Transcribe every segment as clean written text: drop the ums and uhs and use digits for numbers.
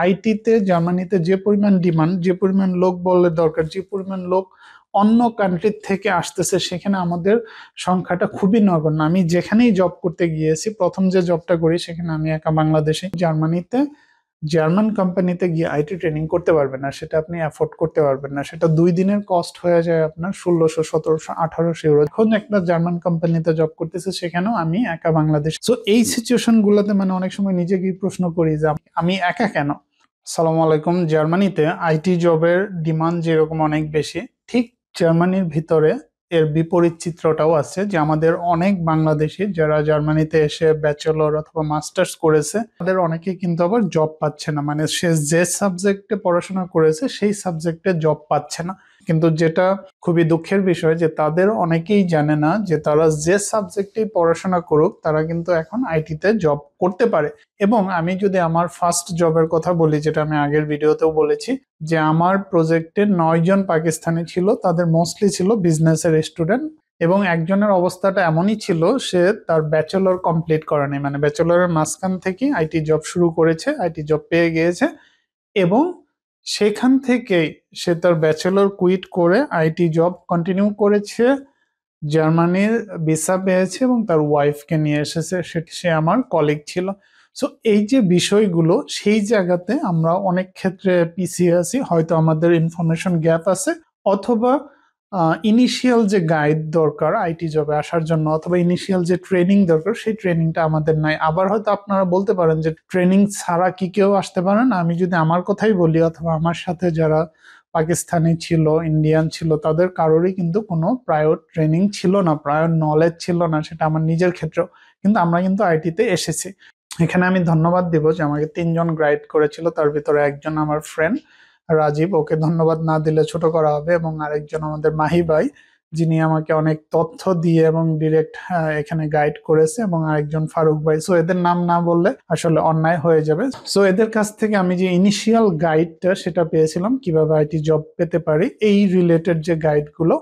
আইটিতে জার্মানিতে যে পরিমাণ ডিমান্ড, যে পরিমাণ লোক বললে দরকার, যে পরিমাণ লোক অন্য কান্ট্রির থেকে আসতেছে, সেখানে আমাদের সংখ্যাটা খুবই নগণ্য। আমি যেখানেই জব করতে গিয়েছি, প্রথম যে জবটা করি সেখানে আমি একা বাংলাদেশি। জার্মানিতে জার্মান কোম্পানিতে গিয়ে আইটি ট্রেনিং করতে পারবেন না, সেটা আপনি অ্যাফোর্ড করতে পারবেন না। সেটা 2 দিনের কস্ট হয়ে যায় আপনার 1600, 1700, 1800 ইউরো। এখন একটা জার্মান কোম্পানিতে জব করতেছে, সেখানেও আমি একা বাংলাদেশ। তো এই সিচুয়েশন গুলোতে মানে অনেক সময় নিজেকেই প্রশ্ন করি যে আমি একা কেন। আসসালামু আলাইকুম। জার্মানিতে আইটি জবের ডিমান্ড যেরকম অনেক বেশি, ঠিক জার্মানির ভিতরে এর বিপরীত চিত্রটাও আছে, যে আমাদের অনেক বাংলাদেশি যারা জার্মানিতে এসে ব্যাচেলর অথবা মাস্টার্স করেছে, তাদের অনেকে কিন্তু আবার জব পাচ্ছে না। মানে সে যে সাবজেক্টে পড়াশোনা করেছে সেই সাবজেক্টে জব পাচ্ছে না। কিন্তু যেটা খুবই দুঃখের বিষয় যে তাদের অনেকেই জানে না যে তারা যে সাবজেক্টে পড়াশোনা করুক, তারা কিন্তু এখন আইটিতে জব করতে পারে। এবং আমি যদি আমার ফার্স্ট জবের কথা বলি, যেটা আমি আগের ভিডিওতেও বলেছি, যে আমার প্রজেক্টে 9 জন পাকিস্তানি ছিল, তাদের মোস্টলি ছিল বিজনেসের স্টুডেন্ট। এবং একজনের অবস্থাটা এমনই ছিল, সে তার ব্যাচেলর কমপ্লিট করেনি, মানে ব্যাচেলরের মাঝখান থেকে আইটি জব শুরু করেছে, আইটি জব পেয়ে গিয়েছে, এবং সেখান থেকেই সে তার ব্যাচেলর কুইট করে আইটি জব কন্টিনিউ করেছে, জার্মানির ভিসা পেয়েছে এবং তার ওয়াইফকে নিয়ে এসেছে। সে আমার কলিগ ছিল। সো এই যে বিষয়গুলো, সেই জায়গাতে আমরা অনেক ক্ষেত্রে পিছিয়ে আছি। হয়তো আমাদের ইনফরমেশন গ্যাপ আছে, অথবা ইনিশিয়াল যে গাইড দরকার আইটি জবে আসার জন্য, অথবা ইনিশিয়াল যে ট্রেনিং দরকার সেই ট্রেনিংটা আমাদের নাই। আবার হয়তো আপনারা বলতে পারেন যে ট্রেনিং ছাড়া কি কেউ আসতে পারেন? আমি যদি আমার কথাই বলি, অথবা আমার সাথে যারা পাকিস্তানি ছিল, ইন্ডিয়ান ছিল, তাদের কারোরই কিন্তু কোনো প্রায়র ট্রেনিং ছিল না, প্রায়র নলেজ ছিল না। সেটা আমার নিজের ক্ষেত্রেও। কিন্তু আমরা কিন্তু আইটিতে এসেছি। এখানে আমি ধন্যবাদ দিব যে আমাকে 3 জন গাইড করেছিল, তার ভিতরে একজন আমার ফ্রেন্ড রাজীব, ওকে ধন্যবাদ না দিলে ছোট করা হবে, এবং আরেকজন আমাদের মাহি ভাই, যিনি আমাকে অনেক তথ্য দিয়ে এবং ডিরেক্ট এখানে গাইড করেছে, এবং আরেকজন ফারুক ভাই। সো এদের নাম না বললে আসলে অন্যায় হয়ে যাবে। সো এদের কাছ থেকে আমি যে ইনিশিয়াল গাইডটা সেটা পেয়েছিলাম, কিভাবে আইটি জব পেতে পারি, এই রিলেটেড যে গাইডগুলো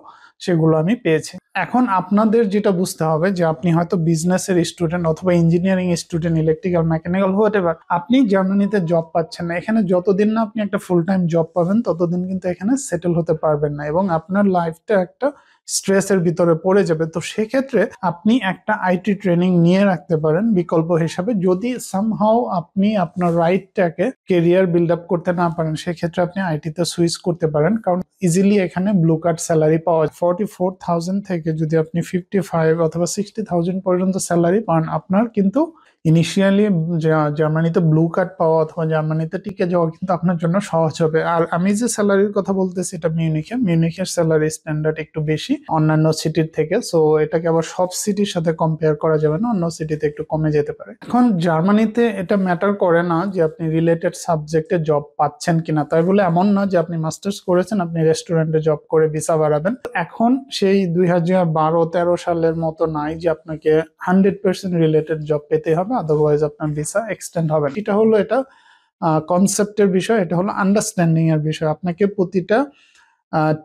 সেগুলো আমি পেয়েছি। এখন আপনাদের যেটা বুঝতে হবে যে আপনি হয়তো বিজনেসের স্টুডেন্ট অথবা engineering student, electrical, mechanical, whatever, আপনি জার্মানিতে জব পাচ্ছেন না। এখানে যতদিন না আপনি একটা ফুল টাইম জব পাবেন, ততদিন কিন্তু এখানে সেটেল হতে পারবেন না, এবং আপনার লাইফটা একটা স্ট্রেসের ভিতরে পড়ে যাবে। তো সেক্ষেত্রে আপনি একটা আইটি ট্রেনিং নিয়ে রাখতে পারেন বিকল্প হিসাবে। যদি সামহাও আপনি আপনার রাইটটাকে কেরিয়ার বিল্ড আপ করতে না পারেন, সেক্ষেত্রে আপনি আইটিতে সুইচ করতে পারেন, কারণ ইজিলি এখানে ব্লু কার্ড স্যালারি পাওয়া যায়। 44,000 থেকে যদি আপনি 55 অথবা 60,000 পর্যন্ত স্যালারি পান, আপনার কিন্তু ইনিশিয়ালি জার্মানিতে ব্লু কার্ড পাওয়া অথবা জার্মানিতে টিকে যাওয়া কিন্তু আপনার জন্য সহজ হবে। আর আমি যে স্যালারির কথা বলতেছি, এটা মিউনিখের স্যালারি স্ট্যান্ডার্ড একটু বেশি অন্যান্য সিটির থেকে। সো এটাকে আবার সব সিটির সাথে কম্পেয়ার করা যাবে না, অন্য সিটিতে একটু কমে যেতে পারে। এখন জার্মানিতে এটা ম্যাটার করে না যে আপনি রিলেটেড সাবজেক্টে জব পাচ্ছেন কিনা, তাই বলে এমন না যে আপনি মাস্টার্স করেছেন আপনি রেস্টুরেন্টে জব করে ভিসা বাড়াবেন। এখন সেই 2012-13 সালের মতো নাই যে আপনাকে 100% রিলেটেড জব পেতে হবে, আদারওয়াইজ আপনার ভিসা এক্সটেন্ড হবে। এটা কনসেপ্টের বিষয়, এটা হলো আন্ডারস্ট্যান্ডিং এর বিষয়। আপনাকে প্রতিটা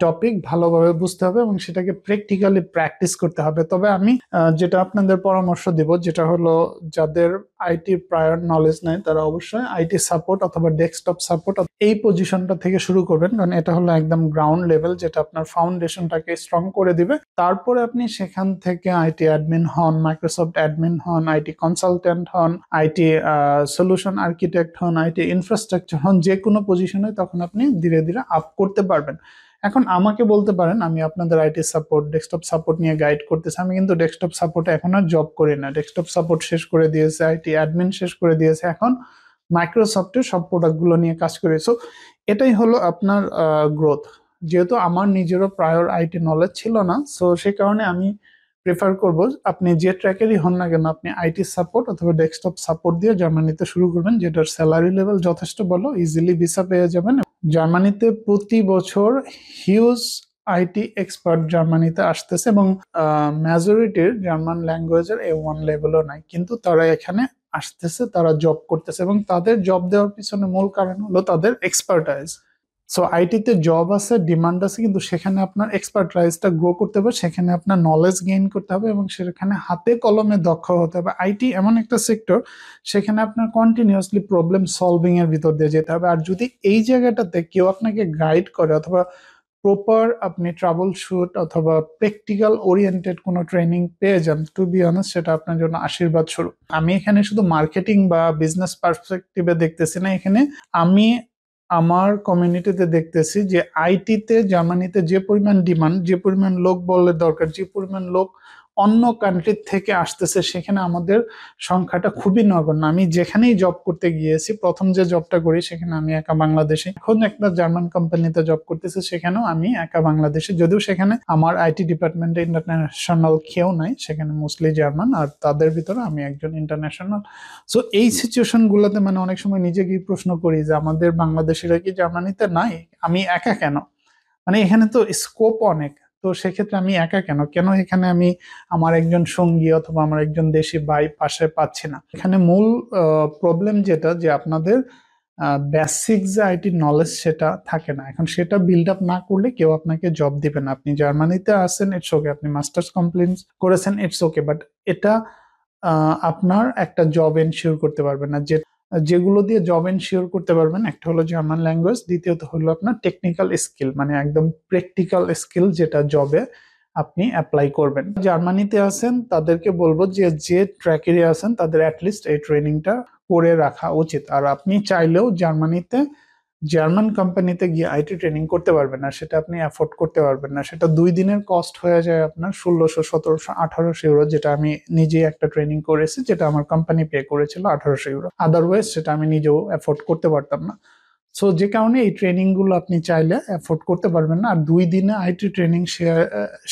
টপিক ভালোভাবে বুঝতে হবে এবং সেটাকে প্র্যাকটিক্যালি প্র্যাকটিস করতে হবে। তবে আমি যেটা আপনাদের পরামর্শ দিব, যেটা হলো যাদের আইটি প্রায়র নলেজ নেই, তারা অবশ্যই আইটি সাপোর্ট অথবা ডেস্কটপ সাপোর্ট এই পজিশনটা থেকে শুরু করবেন, কারণ এটা হলো একদম গ্রাউন্ড লেভেল, যেটা আপনার ফাউন্ডেশনটাকে স্ট্রং করে দিবে। তারপরে আপনি সেখান থেকে আইটি অ্যাডমিন হন, মাইক্রোসফট অ্যাডমিন হন, আইটি কনসালটেন্ট হন, আইটি সলিউশন আর্কিটেক্ট হন, আইটি ইনফ্রাস্ট্রাকচার হন, যে কোনো পজিশনে তখন আপনি ধীরে ধীরে আপ করতে পারবেন। এখন আমাকে বলতে পারেন আমি আপনাদের আইটি সাপোর্ট, ডেস্কটপ সাপোর্ট নিয়ে গাইড করতেছি। আমি কিন্তু ডেস্কটপ সাপোর্টে এখন আর জব করি না। ডেস্কটপ সাপোর্ট শেষ করে দিয়েছে, আইটি অ্যাডমিন শেষ করে দিয়েছে, এখন মাইক্রোসফটের সব প্রোডাক্টগুলো নিয়ে কাজ করি। সো এটাই হলো আপনার গ্রোথ। যেহেতু আমার নিজেরও প্রায়র আইটি নলেজ ছিল না, সো সেই কারণে আমি প্রেফার করব আপনি যে ট্র্যাকেরই হন না কেন, আপনি আইটি সাপোর্ট অথবা ডেস্কটপ সাপোর্ট দিয়ে জার্মানিতে শুরু করবেন, যেটার স্যালারি লেভেল যথেষ্ট ভালো, ইজিলি ভিসা পেয়ে যাবেন। জার্মানিতে প্রতি বছর হিউজ আইটি এক্সপার্ট জার্মানিতে আসতেছে, এবং মেজরিটির জার্মান ল্যাঙ্গুয়েজের A1 লেভেলও নাই, কিন্তু তারা এখানে আসতেছে, তারা জব করতেছে, এবং তাদের জব দেওয়ার পিছনে মূল কারণ হলো তাদের এক্সপার্টাইজ। সো আইটিতে জব আছে, ডিমান্ড আছে, কিন্তু সেখানে আপনার এক্সপার্টাইজটা গ্রো করতে হবে, সেখানে আপনার নলেজ গেইন করতে হবে এবং সেখানে হাতে কলমে দক্ষ হতে হবে। আইটি এমন একটা সেক্টর, সেখানে আপনার কন্টিনিউয়াসলি প্রবলেম সলভিং এর ভিতর দিয়ে যেতে হবে। আর যদি এই জায়গাটাতে কেউ আপনাকে গাইড করে অথবা প্রপার আপনি ট্রাবল শুট অথবা প্র্যাকটিক্যাল ওরিয়েন্টেড কোনো ট্রেনিং পেয়ে যান, টু বি অনেস্ট সেটা আপনার জন্য আশীর্বাদ স্বরূপ। আমি এখানে শুধু মার্কেটিং বা বিজনেস পার্সপেক্টিভে দেখতেছি না, এখানে আমি আমার কমিউনিটিতে দেখতেছি যে আইটিতে জার্মানিতে যে পরিমাণ ডিমান্ড, যে পরিমাণ লোক বললে দরকার, যে পরিমাণ লোক অন্য কান্ট্রি থেকে আসতেছে, সেখানে আমাদের সংখ্যাটা খুবই নগণ্য। আমি যেখানেই জব করতে গিয়েছি, প্রথম যে জবটা করি সেখানে আমি একা বাংলাদেশি, এখন একটা জার্মান কোম্পানিতে জব করতেছি, সেখানেও আমি একা বাংলাদেশি, যদিও সেখানে আমার আইটি ডিপার্টমেন্টে ইন্টারন্যাশনাল কেউ নাই, সেখানে মোস্টলি জার্মান, আর তাদের ভিতরে আমি একজন ইন্টারন্যাশনাল। সো এই সিচুয়েশন গুলোতে মানে অনেক সময় নিজেকেই প্রশ্ন করি যে আমাদের বাংলাদেশিরা কি জার্মানিতে নাই, আমি একা কেন? মানে এখানে তো স্কোপ অনেক, তো সেক্ষেত্রে আমি একা কেন কেন এখানে আমি আমার একজন সঙ্গী অথবা আমার একজন দেশি ভাই পাশে পাচ্ছি না? এখানে মূল প্রবলেম যেটা, যে আপনাদের বেসিক যে আইটি নলেজ সেটা থাকে না। এখন সেটা বিল্ড আপ না করলে কেউ আপনাকে জব দিবে না। আপনি জার্মানিতে আছেন, ইটস ওকে, আপনি মাস্টার্স কমপ্লিট করেছেন, ইটস ওকে, বাট এটা আপনার একটা জব এনশিওর করতে পারবে না। যেগুলো দিয়ে জব এনশিওর করতে পারবেন, একটা হলো জার্মান ল্যাঙ্গুয়েজ, দ্বিতীয়ত হলো আপনার টেকনিক্যাল স্কিল, মানে একদম প্র্যাকটিক্যাল স্কিল যেটা জবে আপনি অ্যাপ্লাই করবেন। জার্মানিতে আছেন তাদেরকে বলবো যে ট্র্যাকে আছেন তাদের অ্যাটলিস্ট এই ট্রেনিংটা করে রাখা উচিত। আর আপনি চাইলেও জার্মানিতে জার্মান কোম্পানিতে গিয়ে আইটি ট্রেনিং করতে পারবেন না, সেটা আপনি অ্যাফোর্ড করতে পারবেন না। সেটা 2 দিনের কস্ট হয়ে যায় আপনার 1600, 1700, 1800 ইউরো, যেটা আমি নিজেই একটা ট্রেনিং করেছি, যেটা আমার কোম্পানি পে করেছিল 1800 ইউরো। আদারওয়াইজ সেটা আমি নিজেও অ্যাফোর্ড করতে পারতাম না। সো যে কারণে এই ট্রেনিং গুলো আপনি চাইলে অ্যাফোর্ড করতে পারবেন না। আর 2 দিনে আইটি ট্রেনিং,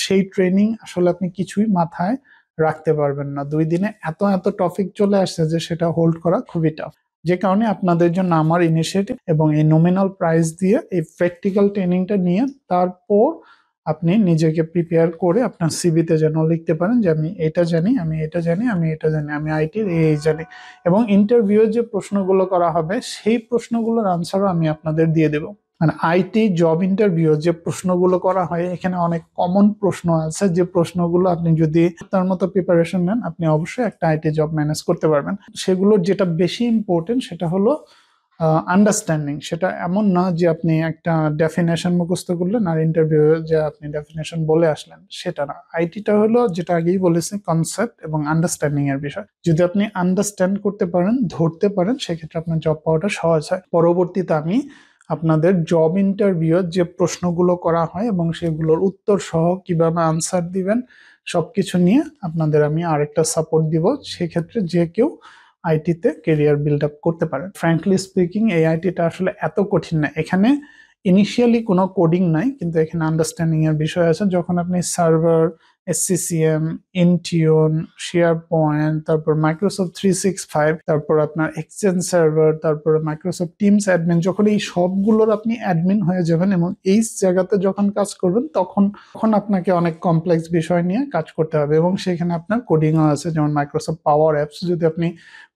সেই ট্রেনিং আসলে আপনি কিছুই মাথায় রাখতে পারবেন না। 2 দিনে এত এত টপিক চলে আসছে যে সেটা হোল্ড করা খুবই টাফ। যে কারণে আপনাদের জন্য আমার ইনিশিয়েটিভ, এবং এই নমিনাল প্রাইস দিয়ে এই প্র্যাকটিক্যাল ট্রেনিংটা নিয়ে তারপর আপনি নিজেকে প্রিপেয়ার করে আপনার সিভিতে যেন লিখতে পারেন যে আমি এটা জানি, আমি এটা জানি, আমি এটা জানি, আমি আইটির এই জানি। এবং ইন্টারভিউ যে প্রশ্নগুলো করা হবে সেই প্রশ্নগুলোর আনসারও আমি আপনাদের দিয়ে দেবো। মানে আইটি জব ইন্টারভিউ যে প্রশ্নগুলো করা হয়, এখানে অনেক কমন প্রশ্ন আছে, যে প্রশ্নগুলো আপনি যদি তার মতো প্রিপারেশন নেন, আপনি অবশ্যই একটা আইটি জব ম্যানেজ করতে পারবেন। সেগুলোর যেটা বেশি ইম্পর্টেন্ট সেটা হলো আন্ডারস্ট্যান্ডিং। সেটা এমন না যে আপনি একটা ডেফিনেশন মুখস্থ করলেন আর ইন্টারভিউ যে আপনি ডেফিনেশন বলে আসলেন, সেটা না। আইটিটা হলো, যেটা আগেই বলেছি, কনসেপ্ট এবং আন্ডারস্ট্যান্ডিং এর বিষয়। যদি আপনি আন্ডারস্ট্যান্ড করতে পারেন, ধরতে পারেন, সেক্ষেত্রে আপনার জব পাওয়াটা সহজ হয়। পরবর্তীতে আমি আপনাদের জব ইন্টারভিউ যে প্রশ্নগুলো করা হয় এবং সেগুলোর উত্তর সহ কিভাবে আনসার দিবেন সবকিছু নিয়ে আপনাদের আমি আরেকটা সাপোর্ট দিব। সেক্ষেত্রে যে কেউ আইটিতে কেরিয়ার বিল্ড আপ করতে পারে। ফ্র্যাঙ্কলি স্পিকিং, এই আইটিটা আসলে এত কঠিন না। এখানে ইনিশিয়ালি কোনো কোডিং নাই, কিন্তু এখানে আন্ডারস্ট্যান্ডিং এর বিষয় আছে। যখন আপনি সার্ভার, এসসিসিএম, ইনটিউন, শেয়ার পয়েন্ট, তারপর মাইক্রোসফট 365, তারপর আপনার এক্সচেঞ্জ সার্ভার, তারপর মাইক্রোসফট টিমস অ্যাডমিন, যখন এই সবগুলোর আপনি অ্যাডমিন হয়ে যাবেন এবং এই জায়গাতে যখন কাজ করবেন, তখন আপনাকে অনেক কমপ্লেক্স বিষয় নিয়ে কাজ করতে হবে এবং সেখানে আপনার কোডিংও আছে। যেমন মাইক্রোসফট পাওয়ার অ্যাপস, যদি আপনি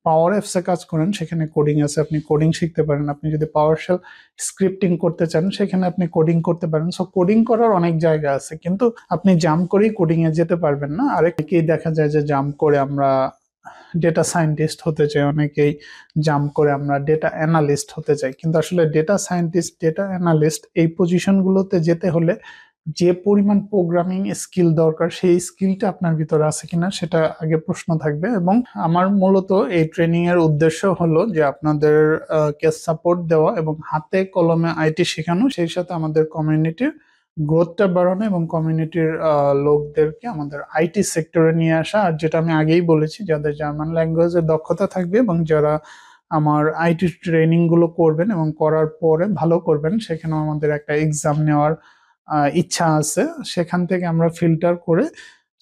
পাওয়ার অ্যাপসে কাজ করেন সেখানে কোডিং আছে, আপনি কোডিং শিখতে পারেন। আপনি যদি পাওয়ারশেল স্ক্রিপ্টিং করতে চান সেখানে আপনি কোডিং করতে পারেন। সো কোডিং করার অনেক জায়গা আছে, কিন্তু আপনি জাম্প করেই কোডিং এ যেতে পারবেন না। আরেককেই দেখা যায় যে জাম্প করে আমরা ডেটা সায়েন্টিস্ট হতে চাই, অনেকেই জাম্প করে আমরা ডেটা অ্যানালিস্ট হতে চাই, কিন্তু আসলে ডেটা সায়েন্টিস্ট, ডেটা অ্যানালিস্ট এই পজিশনগুলোতে যেতে হলে যে পরিমাণ প্রোগ্রামিং স্কিল দরকার, সেই স্কিলটা আপনার ভিতরে আছে কিনা সেটা আগে প্রশ্ন থাকবে। এবং আমার মূলত এই ট্রেনিং এর উদ্দেশ্য হলো যে আপনাদের কে সাপোর্ট দেওয়া এবং হাতে কলমে আইটি শেখানো, সেই সাথে আমাদের কমিউনিটির গ্রোথটা বাড়ানো এবং কমিউনিটির লোকদেরকে আমাদের আইটি সেক্টরে নিয়ে আসা। আর যেটা আমি আগেই বলেছি, যাদের জার্মান ল্যাঙ্গুয়েজের দক্ষতা থাকবে এবং যারা আমার আইটি ট্রেনিং গুলো করবেন এবং করার পরে ভালো করবেন, সেখানেও আমাদের একটা এক্সাম নেওয়ার ইচ্ছা আছে। সেখান থেকে আমরা ফিল্টার করে,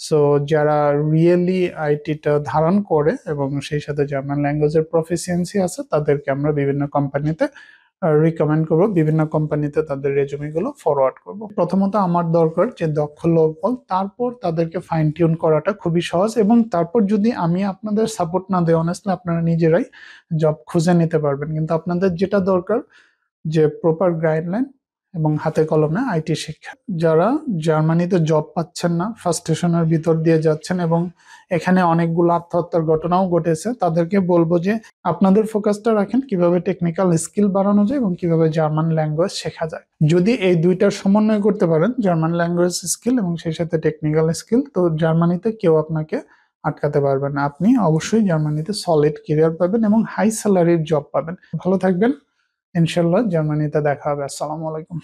সো যারা রিয়েলি আইটিটা ধারণ করে এবং সেই সাথে জার্মান ল্যাঙ্গুয়েজের প্রফিসিয়েন্সি আছে, তাদেরকে আমরা বিভিন্ন কোম্পানিতে রিকমেন্ড করব, বিভিন্ন কোম্পানিতে তাদের রেজুমে গুলো ফরওয়ার্ড করব। প্রথমত আমার দরকার যে দক্ষ লোকবল, তারপর তাদেরকে ফাইন টিউন করাটা খুবই সহজ। এবং তারপর যদি আমি আপনাদের সাপোর্ট না দেই, অনেস্টলি আপনারা নিজেরাই জব খুঁজে নিতে পারবেন। কিন্তু আপনাদের যেটা দরকার যে প্রপার গাইডলাইন, এবং হাতে কলমে আইটি শিক্ষা। যারা জার্মানিতে জব পাচ্ছেন না, ফ্রাস্ট্রেশনের ভিতর দিয়ে যাচ্ছেন এবং এখানে অনেকগুলো আত্মহত্যার ঘটনাও ঘটেছে, তাদেরকে বলবো যে আপনাদের ফোকাসটা রাখেন কিভাবে টেকনিক্যাল স্কিল বাড়ানো যায় এবং কিভাবে জার্মান ল্যাঙ্গুয়েজ শেখা যায়। যদি এই দুইটার সমন্বয় করতে পারেন, জার্মান ল্যাঙ্গুয়েজ স্কিল এবং সেই সাথে টেকনিক্যাল স্কিল, তো জার্মানিতে কেউ আপনাকে আটকাতে পারবেন না। আপনি অবশ্যই জার্মানিতে সলিড ক্যারিয়ার পাবেন এবং হাই স্যালারির জব পাবেন। ভালো থাকবেন, ইনশাল্লাহ জার্মানিতে দেখা হবে। আসসালামু আলাইকুম।